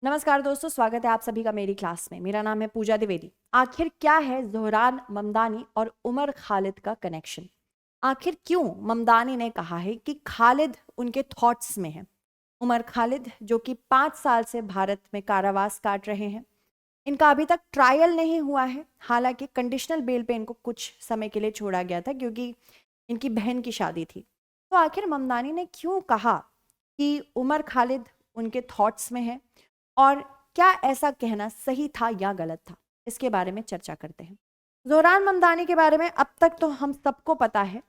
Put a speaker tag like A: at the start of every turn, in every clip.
A: नमस्कार दोस्तों, स्वागत है आप सभी का मेरी क्लास में। मेरा नाम है पूजा द्विवेदी। आखिर क्या है ज़ोहरान ममदानी और उमर खालिद का कनेक्शन? आखिर क्यों ममदानी ने कहा है कि खालिद उनके थॉट्स में है? उमर खालिद जो कि 5 साल से भारत में कारावास काट रहे हैं, इनका अभी तक ट्रायल नहीं हुआ है। हालांकि कंडीशनल बेल पे इनको कुछ समय के लिए छोड़ा गया था क्योंकि इनकी बहन की शादी थी। तो आखिर ममदानी ने क्यों कहा कि उमर खालिद उनके थॉट्स में है और क्या ऐसा कहना सही था या गलत था? इसके बारे में चर्चा करते हैं। ज़ोहरान ममदानी के बारे में अब तक तो हम सबको पता है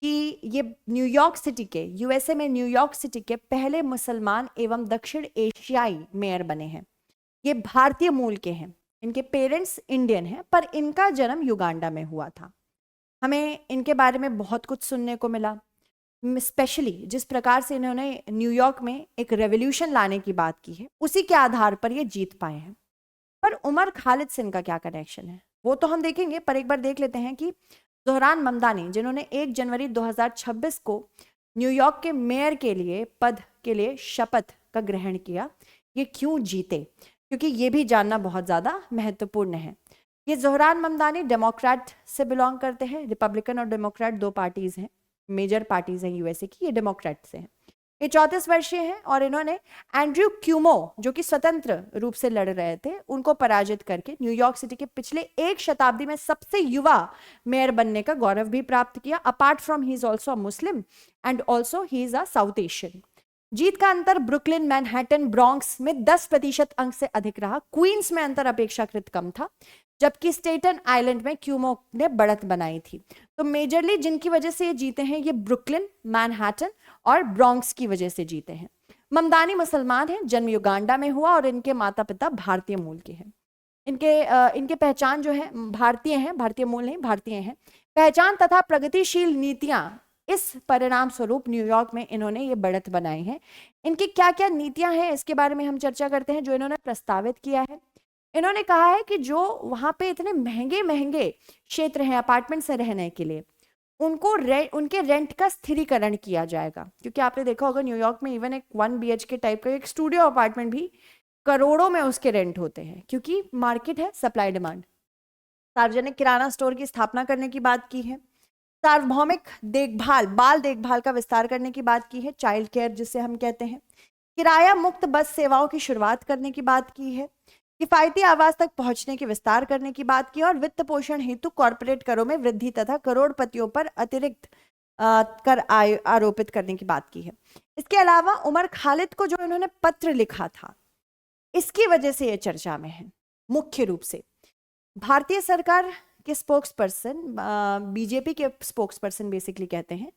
A: कि ये न्यूयॉर्क सिटी के यूएसए में न्यूयॉर्क सिटी के पहले मुसलमान एवं दक्षिण एशियाई मेयर बने हैं। ये भारतीय मूल के हैं। इनके पेरेंट्स इंडियन हैं पर इनका जन्म युगांडा में हुआ था। हमें इनके बारे में बहुत कुछ सुनने को मिला, स्पेशली जिस प्रकार से इन्होंने न्यूयॉर्क में एक रेवोल्यूशन लाने की बात की है, उसी के आधार पर ये जीत पाए हैं। पर उमर खालिद से इनका क्या कनेक्शन है वो तो हम देखेंगे, पर एक बार देख लेते हैं कि ज़ोहरान ममदानी जिन्होंने 1 जनवरी 2026 को न्यूयॉर्क के मेयर के लिए पद के लिए शपथ का ग्रहण किया, ये क्यों जीते, क्योंकि ये भी जानना बहुत ज़्यादा महत्वपूर्ण है। ये ज़ोहरान ममदानी डेमोक्रेट से बिलोंग करते हैं। रिपब्लिकन और डेमोक्रेट दो पार्टीज़ हैं, मेजर पार्टीज हैं यूएसए की। ये डेमोक्रेट से हैं। ये 34 वर्षीय हैं और इन्होंने एंड्रयू क्यूमो जो कि स्वतंत्र रूप से लड़ रहे थे, उनको पराजित करके न्यूयॉर्क सिटी के पिछले एक शताब्दी में सबसे युवा मेयर बनने का गौरव भी प्राप्त किया। Apart from he is also a Muslim and also he is a South Asian. जीत का अंतर ब्रुकलिन, मैनहट्टन, ब्रॉन्क्स में 10% अंक से अधिक रहा। क्वींस में अंतर अपेक्षाकृत कम था, जबकि स्टेटन आइलैंड में क्यूमो ने बढ़त बनाई थी। तो मेजरली जिनकी वजह से ये जीते हैं, ये ब्रुकलिन, मैनहट्टन और ब्रॉन्क्स की वजह से जीते हैं। ममदानी मुसलमान हैं, जन्म युगांडा में हुआ और इनके माता पिता भारतीय मूल के हैं। इनके पहचान जो है भारतीय हैं, भारतीय मूल नहीं, भारतीय हैं। पहचान तथा प्रगतिशील नीतियां, इस परिणाम स्वरूप न्यूयॉर्क में इन्होंने ये बढ़त बनाई है। इनकी क्या क्या नीतियां हैं इसके बारे में हम चर्चा करते हैं, जो इन्होंने प्रस्तावित किया है। इन्होंने कहा है कि जो वहां पे इतने महंगे महंगे क्षेत्र हैं अपार्टमेंट से रहने के लिए, उनके रेंट का स्थिरीकरण किया जाएगा। क्योंकि आपने देखा होगा न्यूयॉर्क में इवन एक 1 BHK टाइप का एक स्टूडियो अपार्टमेंट भी करोड़ों में उसके रेंट होते हैं, क्योंकि मार्केट है, सप्लाई डिमांड। सार्वजनिक किराना स्टोर की स्थापना करने की बात की है। सार्वभौमिक देखभाल, बाल देखभाल का विस्तार करने की बात की है, चाइल्ड केयर जिसे हम कहते हैं। किराया मुक्त बस सेवाओं की शुरुआत करने की बात की है। किफायती आवास तक पहुंचने के विस्तार करने की बात की और वित्त पोषण हेतु कॉर्पोरेट करों में वृद्धि तथा करोड़पतियों पर अतिरिक्त कर आरोपित करने की बात की है। इसके अलावा उमर खालिद को जो इन्होंने पत्र लिखा था, इसकी वजह से ये चर्चा में है। मुख्य रूप से भारतीय सरकार के स्पोक्स पर्सन, बीजेपी के स्पोक्स पर्सन बेसिकली कहते हैं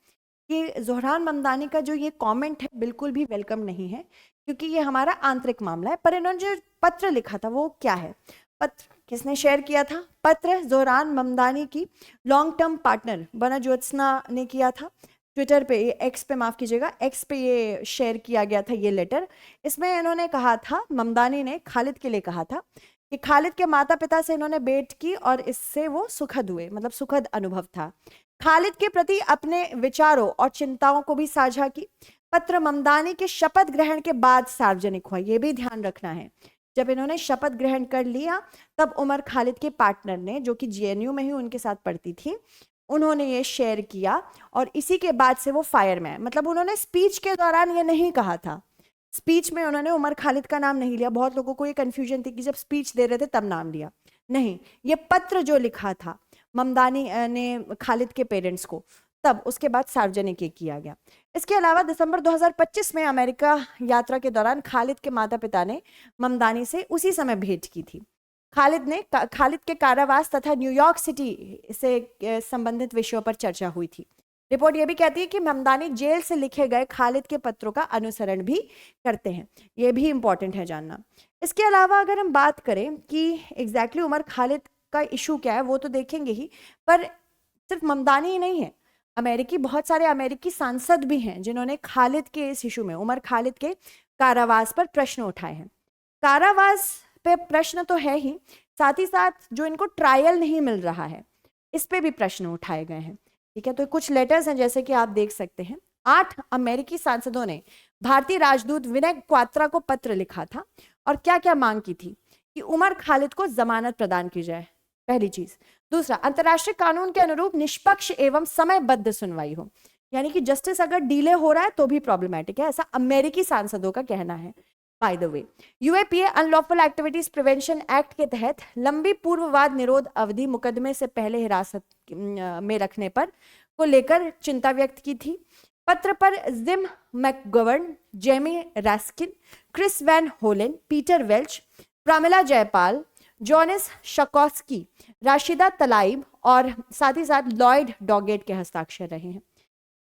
A: कि ज़ोहरान ममदानी का जो ये कमेंट है बिल्कुल भी वेलकम नहीं है, क्योंकि ये हमारा आंतरिक मामला है। पर इन्होंने जो पत्र लिखा था वो क्या है? पत्र किसने शेयर किया था? पत्र ज़ोहरान ममदानी की लॉन्ग टर्म पार्टनर बना ज्योत्सना ने किया था। ट्विटर पे, एक्स पे माफ़ कीजिएगा, एक्स पे ये शेयर किया गया था ये लेटर। इसमें इन्होंने कहा था, ममदानी ने खालिद के लिए कहा था कि खालिद के माता पिता से इन्होंने भेंट की और इससे वो सुखद हुए, मतलब सुखद अनुभव था। खालिद के प्रति अपने विचारों और चिंताओं को भी साझा की। पत्र ममदानी के शपथ ग्रहण के बाद सार्वजनिक हुआ, यह भी ध्यान रखना है। जब इन्होंने शपथ ग्रहण कर लिया तब उमर खालिद के पार्टनर ने, जो कि जेएनयू में ही उनके साथ पढ़ती थी, उन्होंने ये शेयर किया और इसी के बाद से वो फायर में, मतलब उन्होंने स्पीच के दौरान ये नहीं कहा था। स्पीच में उन्होंने उमर खालिद का नाम नहीं लिया। बहुत लोगों को ये कंफ्यूजन थी कि जब स्पीच दे रहे थे तब नाम लिया, नहीं, ये पत्र जो लिखा था ममदानी ने खालिद के पेरेंट्स को, तब उसके बाद सार्वजनिक किया गया। इसके अलावा दिसंबर 2025 में अमेरिका यात्रा के दौरान खालिद के माता पिता ने ममदानी से उसी समय भेंट की थी। खालिद के कारावास तथा न्यूयॉर्क सिटी से संबंधित विषयों पर चर्चा हुई थी। रिपोर्ट ये भी कहती है कि ममदानी जेल से लिखे गए खालिद के पत्रों का अनुसरण भी करते हैं। ये भी इंपॉर्टेंट है जानना। इसके अलावा अगर हम बात करें कि एग्जैक्टली उमर खालिद का इशू क्या है, वो तो देखेंगे ही, पर सिर्फ ममदानी ही नहीं है, बहुत सारे अमेरिकी सांसद भी हैं जिन्होंने खालिद के इस इशू में, उमर खालिद के कारावास पर प्रश्न उठाए हैं। कारावास पे प्रश्न तो है ही, साथ ही साथ जो इनको ट्रायल नहीं मिल रहा है, इस पे भी प्रश्न उठाए गए हैं। ठीक है, तो कुछ लेटर्स हैं जैसे कि आप देख सकते हैं। 8 अमेरिकी सांसदों ने भारतीय राजदूत विनय क्वात्रा को पत्र लिखा था और क्या क्या मांग की थी? कि उमर खालिद को जमानत प्रदान की जाए, पहली चीज। दूसरा, अंतर्राष्ट्रीय कानून के अनुरूप निष्पक्ष एवं समयबद्ध सुनवाई हो, यानी कि जस्टिस अगर डिले हो रहा है तो भी प्रॉब्लमेटिक है, ऐसा अमेरिकी सांसदों का कहना है। By the way, UAPA unlawful activities prevention act के तहत लंबी पूर्ववाद निरोध अवधि मुकदमे से पहले हिरासत में रखने पर को लेकर चिंता व्यक्त की थी। पत्र पर Jim McGovern, Jamie Raskin, Chris Van Hollen, Peter Welch, Pramila Jayapal, Jan Schakowsky, Rashida Tlaib और साथ ही साथ लॉयड डॉगेट के हस्ताक्षर रहे हैं।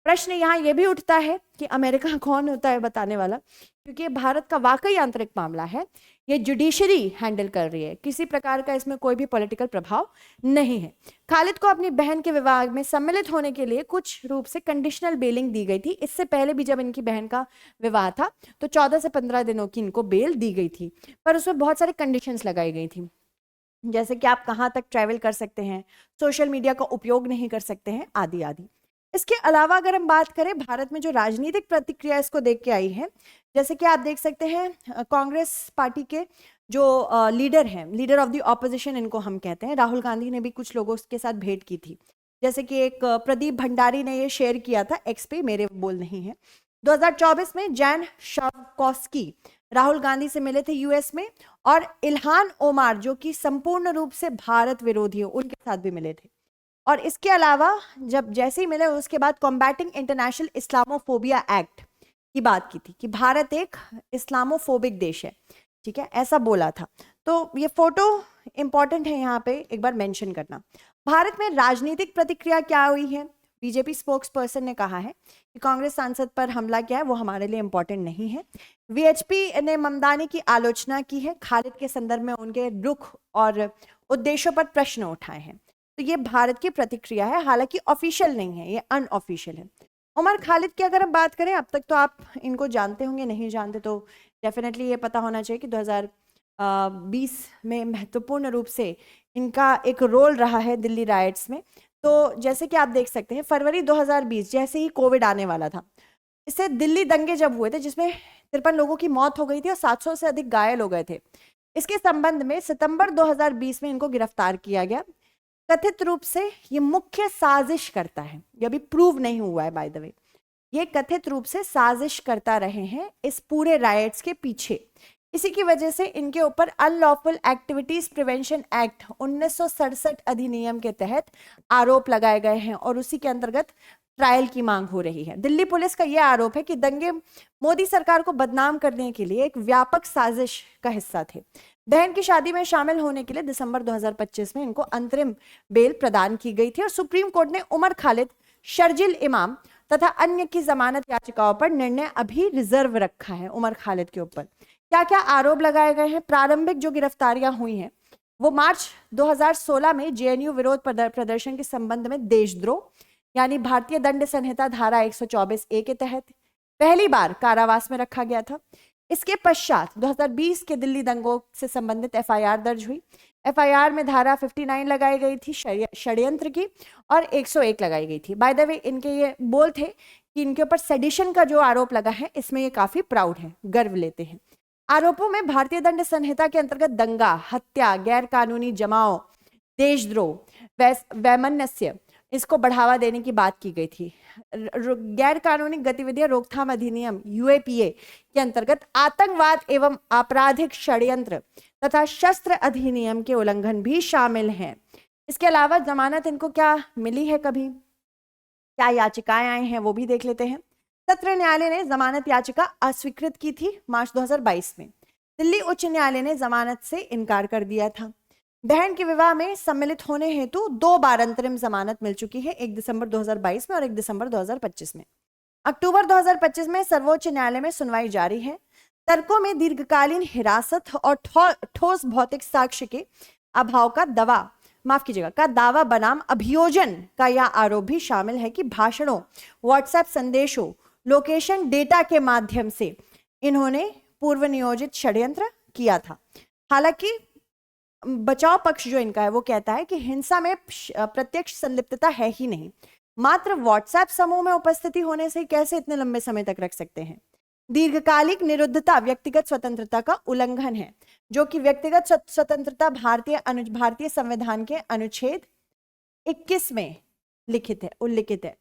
A: प्रश्न यहाँ यह भी उठता है कि अमेरिका कौन होता है बताने वाला, क्योंकि भारत का वाकई आंतरिक मामला है, ये जुडिशरी हैंडल कर रही है, किसी प्रकार का इसमें कोई भी पॉलिटिकल प्रभाव नहीं है। खालिद को अपनी बहन के विवाह में सम्मिलित होने के लिए कुछ रूप से कंडीशनल बेलिंग दी गई थी। इससे पहले भी जब इनकी बहन का विवाह था तो 14 से 15 दिनों की इनको बेल दी गई थी, पर उसमें बहुत सारी कंडीशंस लगाई गई थी, जैसे कि आप कहाँ तक ट्रैवल कर सकते हैं, सोशल मीडिया का उपयोग नहीं कर सकते हैं, आदि आदि। इसके अलावा अगर हम बात करें भारत में जो राजनीतिक प्रतिक्रिया इसको देख के आई है, जैसे कि आप देख सकते हैं कांग्रेस पार्टी के जो लीडर हैं, लीडर ऑफ द ऑपोजिशन इनको हम कहते हैं, राहुल गांधी ने भी कुछ लोगों के साथ भेंट की थी। जैसे कि एक प्रदीप भंडारी ने ये शेयर किया था एक्स पे, मेरे बोल नहीं है। 2024 में जैन शावकॉस्की राहुल गांधी से मिले थे यूएस में, और इल्हान ओमार जो कि संपूर्ण रूप से भारत विरोधी हो, उनके साथ भी मिले थे। और इसके अलावा जब जैसे ही मिले उसके बाद कॉम्बैटिंग इंटरनेशनल इस्लामोफोबिया एक्ट की बात की थी कि भारत एक इस्लामोफोबिक देश है, ठीक है, ऐसा बोला था। तो ये फोटो इंपॉर्टेंट है यहाँ पे एक बार मेंशन करना। भारत में राजनीतिक प्रतिक्रिया क्या हुई है? बीजेपी स्पोक्स पर्सन ने कहा है कि कांग्रेस सांसद पर हमला किया है वो हमारे लिए इंपॉर्टेंट नहीं है। वीएचपी ने ममदानी की आलोचना की है, खालिद के संदर्भ में उनके रुख और उद्देश्यों पर प्रश्न उठाए हैं। तो ये भारत की प्रतिक्रिया है, हालांकि ऑफिशियल नहीं है, ये अनऑफिशियल है। उमर खालिद की अगर हम बात करें, अब तक तो आप इनको जानते होंगे, नहीं जानते तो डेफिनेटली ये पता होना चाहिए कि 2020 में महत्वपूर्ण रूप से इनका एक रोल रहा है दिल्ली राइट्स में। तो जैसे कि आप देख सकते हैं फरवरी 2020 जैसे ही कोविड आने वाला था, इससे दिल्ली दंगे जब हुए थे जिसमें 53 लोगों की मौत हो गई थी और 700 से अधिक घायल हो गए थे, इसके संबंध में सितंबर 2020 में इनको गिरफ्तार किया गया। कथित रूप से ये मुख्य साजिश करता है, ये अभी प्रूव नहीं हुआ है बाय द वे, ये कथित रूप से साजिश करता रहे हैं इस पूरे राइट्स के पीछे। इसी की वजह से इनके ऊपर अनलॉफुल एक्टिविटीज प्रिवेंशन एक्ट 1967 अधिनियम के तहत आरोप लगाए गए हैं और उसी के अंतर्गत ट्रायल की मांग हो रही है। दिल्ली पुलिस का यह आरोप है कि दंगे मोदी सरकार को बदनाम करने के लिए एक व्यापक साजिश का हिस्सा थे। बहन की शादी में शामिल होने के लिए दिसंबर 2025 में इनको अंतरिम बेल प्रदान की गई थी और सुप्रीम कोर्ट ने उमर खालिद, शर्जिल इमाम तथा अन्य की जमानत याचिकाओं पर निर्णय अभी रिजर्व रखा है। उमर खालिद के ऊपर क्या क्या आरोप लगाए गए हैं? प्रारंभिक जो गिरफ्तारियां हुई हैं वो मार्च 2016 में जेएनयू विरोध प्रदर्शन के संबंध में देशद्रोह यानी भारतीय दंड संहिता धारा 124A के तहत पहली बार कारावास में रखा गया था। इसके पश्चात 2020 के दिल्ली दंगों से संबंधित एफआईआर दर्ज हुई। एफआईआर में धारा 59 लगाई गई थी षड्यंत्र की और 101 लगाई गई थी। बाय द वे इनके ये बोल थे कि इनके ऊपर सेडिशन का जो आरोप लगा है इसमें ये काफी प्राउड है, गर्व लेते हैं। आरोपों में भारतीय दंड संहिता के अंतर्गत दंगा, हत्या, गैर कानूनी जमाव, देशद्रोह, वैमनस्य इसको बढ़ावा देने की बात की गई थी। गैर कानूनी गतिविधियां रोकथाम अधिनियम यूएपीए के अंतर्गत आतंकवाद एवं आपराधिक षड्यंत्र तथा शस्त्र अधिनियम के उल्लंघन भी शामिल हैं। इसके अलावा जमानत इनको क्या मिली है, कभी क्या याचिकाएं आई हैं वो भी देख लेते हैं। सत्र न्यायालय ने जमानत याचिका अस्वीकृत की थी मार्च 2022 में। दिल्ली उच्च न्यायालय ने जमानत से इनकार कर दिया था। बहन के विवाह में सम्मिलित होने हेतु 2 बार अंतरिम जमानत मिल चुकी है, 1 दिसंबर 2022 में और 1 दिसंबर 2025 में। अक्टूबर 2025 में सर्वोच्च न्यायालय में सुनवाई जारी है। तर्कों में दीर्घकालीन हिरासत और ठोस भौतिक साक्ष्य के अभाव का दावा बनाम अभियोजन का यह आरोप भी शामिल है कि भाषणों, व्हाट्सएप संदेशों, लोकेशन डेटा के माध्यम से इन्होंने पूर्व नियोजित षड्यंत्र किया था। हालांकि बचाव पक्ष जो इनका है वो कहता है कि हिंसा में प्रत्यक्ष संलिप्तता है ही नहीं, मात्र व्हाट्सएप समूह में उपस्थिति होने से कैसे इतने लंबे समय तक रख सकते हैं। दीर्घकालिक निरुद्धता व्यक्तिगत स्वतंत्रता का उल्लंघन है, जो कि व्यक्तिगत स्वतंत्रता भारतीय संविधान के अनुच्छेद 21 में उल्लिखित है।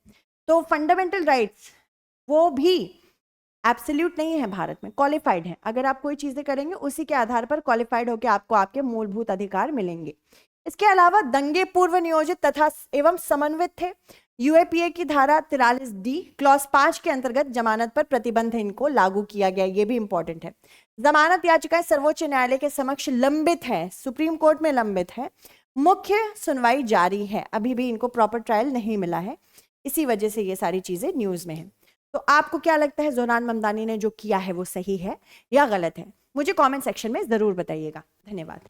A: तो फंडामेंटल राइट्स वो भी एब्सोल्यूट नहीं है, भारत में क्वालिफाइड है। अगर आप कोई चीजें करेंगे उसी के आधार पर क्वालिफाइड होकर आपको आपके मूलभूत अधिकार मिलेंगे। इसके अलावा दंगे पूर्व नियोजित तथा एवं समन्वित थे। यूएपीए की धारा 43D क्लॉज 5 के अंतर्गत जमानत पर प्रतिबंध इनको लागू किया गया, ये भी इंपॉर्टेंट है। जमानत याचिकाएं सर्वोच्च न्यायालय के समक्ष लंबित है, सुप्रीम कोर्ट में लंबित है, मुख्य सुनवाई जारी है, अभी भी इनको प्रॉपर ट्रायल नहीं मिला है, इसी वजह से ये सारी चीजें न्यूज में है। तो आपको क्या लगता है ज़ोहरान ममदानी ने जो किया है वो सही है या गलत है? मुझे कमेंट सेक्शन में जरूर बताइएगा। धन्यवाद।